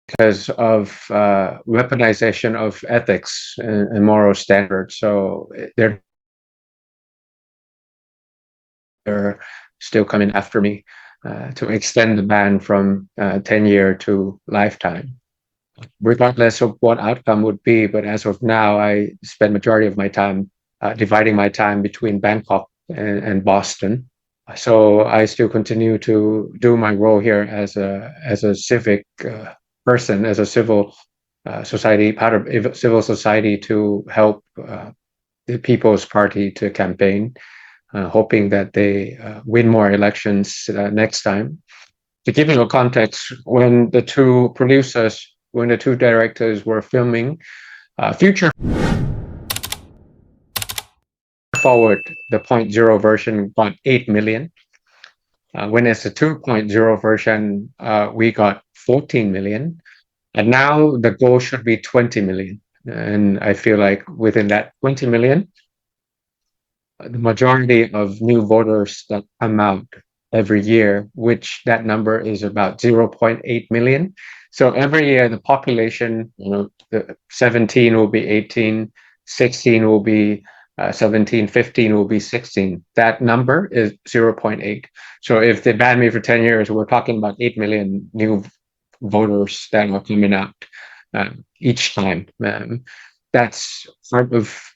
because of weaponization of ethics and moral standards. So they're still coming after me to extend the ban from 10-year to lifetime, regardless of what outcome would be. But as of now, I spend majority of my time dividing my time between Bangkok and Boston. So I still continue to do my role here as a civic person, as a civil society, part of civil society, to help the People's Party to campaign, hoping that they win more elections next time. To give you a context, when the two directors were filming Future Forward, the 0.0 version got 8 million. When it's a 2.0 version, we got 14 million. And now the goal should be 20 million. And I feel like within that 20 million, the majority of new voters that come out every year, which that number is about 0.8 million. So every year the population, the 17 will be 18, 16 will be 17, 15 will be 16. That number is 0.8. So if they ban me for 10 years, we're talking about 8 million new voters that are coming out each time. That's part of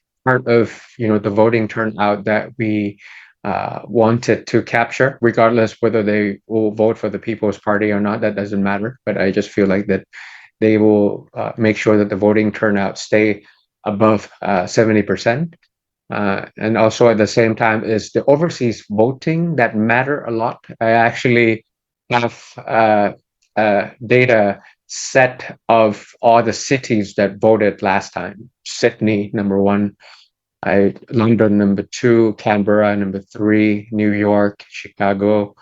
the voting turnout that we wanted to capture, regardless whether they will vote for the People's Party or not. That doesn't matter. But I just feel like that they will make sure that the voting turnout stay above 70%. And also at the same time is the overseas voting that matter a lot. I actually have data set of all the cities that voted last time. Sydney, number 1. London, number 2. Canberra, number 3. New York, Chicago,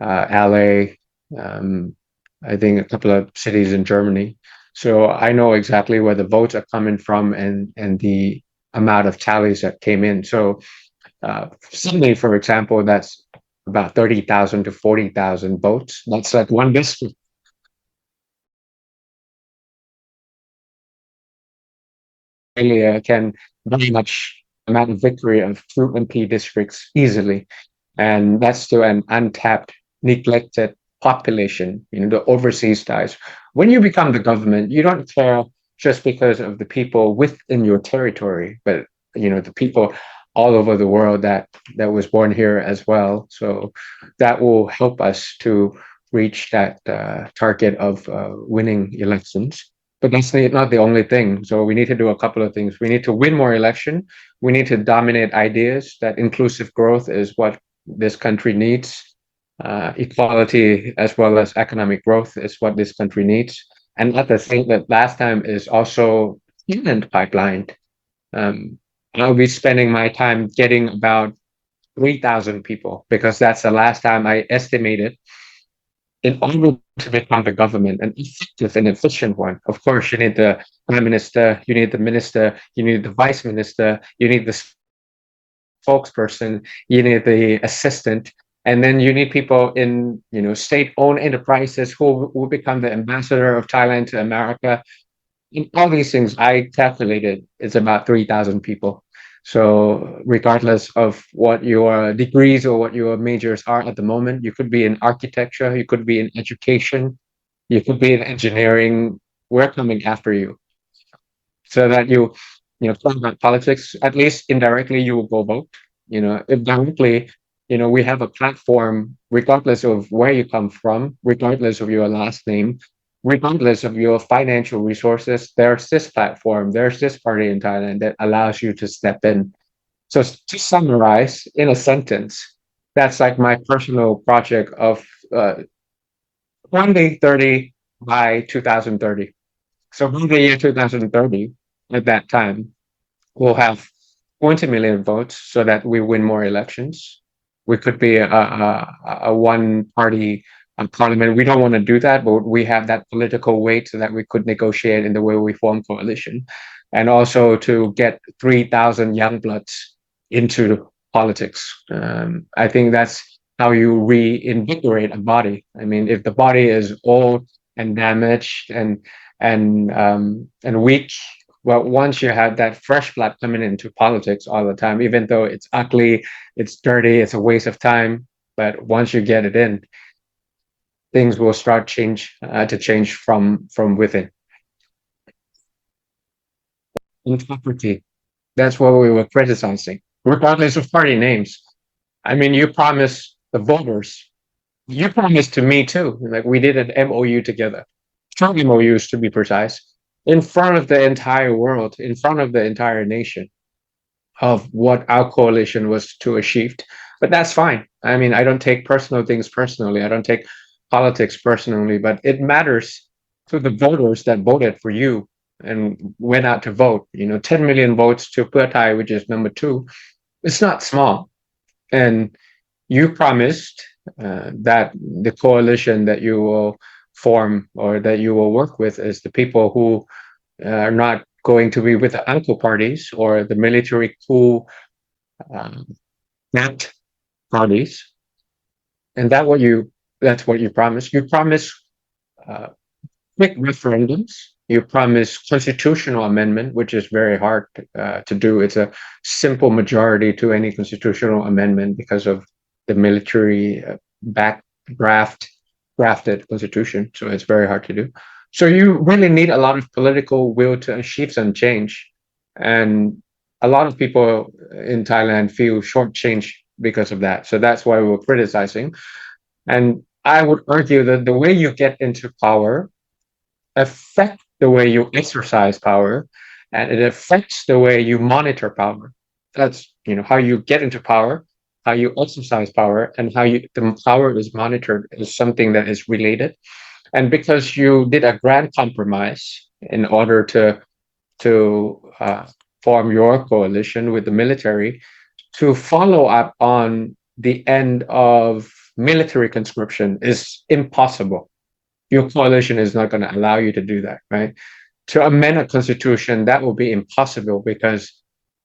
LA. I think a couple of cities in Germany. So I know exactly where the votes are coming from and the amount of tallies that came in. So Sydney, for example, that's about 30,000 to 40,000 votes. That's like one district. Australia can very much amount of victory of 2 MP districts easily. And that's still an untapped, neglected population, the overseas ties. When you become the government, you don't care just because of the people within your territory, but the people all over the world that was born here as well. So that will help us to reach that target of winning elections. But that's not the only thing. So we need to do a couple of things. We need to win more election. We need to dominate ideas that inclusive growth is what this country needs. Equality as well as economic growth is what this country needs. And at the same that last time is also talent pipeline. I'll be spending my time getting about 3,000 people, because that's the last time I estimated. In order to become the government, an effective and efficient one, of course, you need the prime minister, you need the minister, you need the vice minister, you need the spokesperson, you need the assistant, and then you need people in state-owned enterprises who will become the ambassador of Thailand to America. In all these things, I calculated it's about 3,000 people. So regardless of what your degrees or what your majors are at the moment, you could be in architecture, you could be in education, you could be in engineering. We're coming after you, so that talk about politics. At least indirectly, you will go vote. If directly, we have a platform, regardless of where you come from, regardless of your last name, regardless of your financial resources, there's this platform, there's this party in Thailand that allows you to step in. So to summarize in a sentence, that's like my personal project of 2030 by 2030. So by the year 2030, at that time, we'll have 20 million votes so that we win more elections. We could be a one-party parliament. We don't want to do that, but we have that political weight so that we could negotiate in the way we form coalition, and also to get 3,000 young bloods into politics. I think that's how you reinvigorate a body. I mean, if the body is old, and damaged and weak. Well, once you have that fresh blood coming into politics all the time, even though it's ugly, it's dirty, it's a waste of time, but once you get it in, things will start to change from within. Integrity. That's what we were criticizing, regardless of party names. I mean, you promised the voters, you promised to me too. Like we did an MOU together, 2 MOUs to be precise, in front of the entire world, in front of the entire nation, of what our coalition was to achieve. But that's fine. I mean, I don't take personal things personally. I don't take politics personally, but it matters to the voters that voted for you and went out to vote. 10 million votes to Pheu Thai, which is number 2. It's not small. And you promised that the coalition that you will form or that you will work with is the people who are not going to be with the uncle parties or the military coup backed parties. And that's what you promised. You promised quick referendums. You promised constitutional amendment, which is very hard to do. It's a simple majority to any constitutional amendment because of the military drafted constitution. So it's very hard to do. So you really need a lot of political will to achieve some change. And a lot of people in Thailand feel shortchanged because of that. So that's why we're criticizing. And I would argue that the way you get into power affects the way you exercise power, and it affects the way you monitor power. That's how you get into power, how you exercise power, and how the power is monitored is something that is related. And because you did a grand compromise in order to form your coalition with the military, to follow up on the end of military conscription is impossible. Your coalition is not going to allow you to do that, right? To amend a constitution, that will be impossible because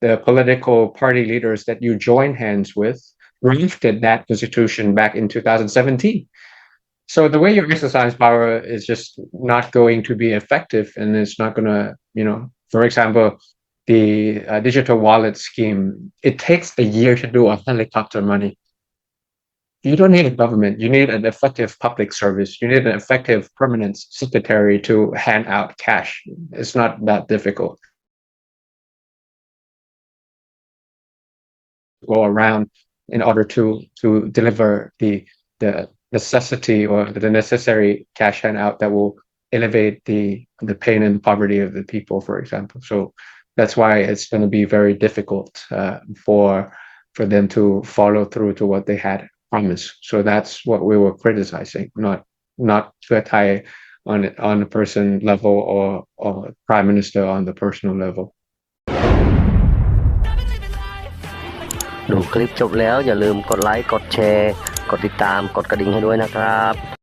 the political party leaders that you join hands with drafted that constitution back in 2017. So the way you exercise power is just not going to be effective, and it's not going to, for example, the digital wallet scheme, it takes a year to do a helicopter money. You don't need a government. You need an effective public service. You need an effective permanent secretary to hand out cash. It's not that difficult. Go around in order to deliver the necessity or the necessary cash handout that will elevate the pain and poverty of the people, for example. So that's why it's going to be very difficult for them to follow through to what they had promised. So that's what we were criticizing, not Pheu Thai on a person level or prime minister on the personal level. ดูคลิปจบแล้วอย่าลืมกดไลค์กดแชร์กดติดตามกดกระดิ่งให้ด้วยนะครับ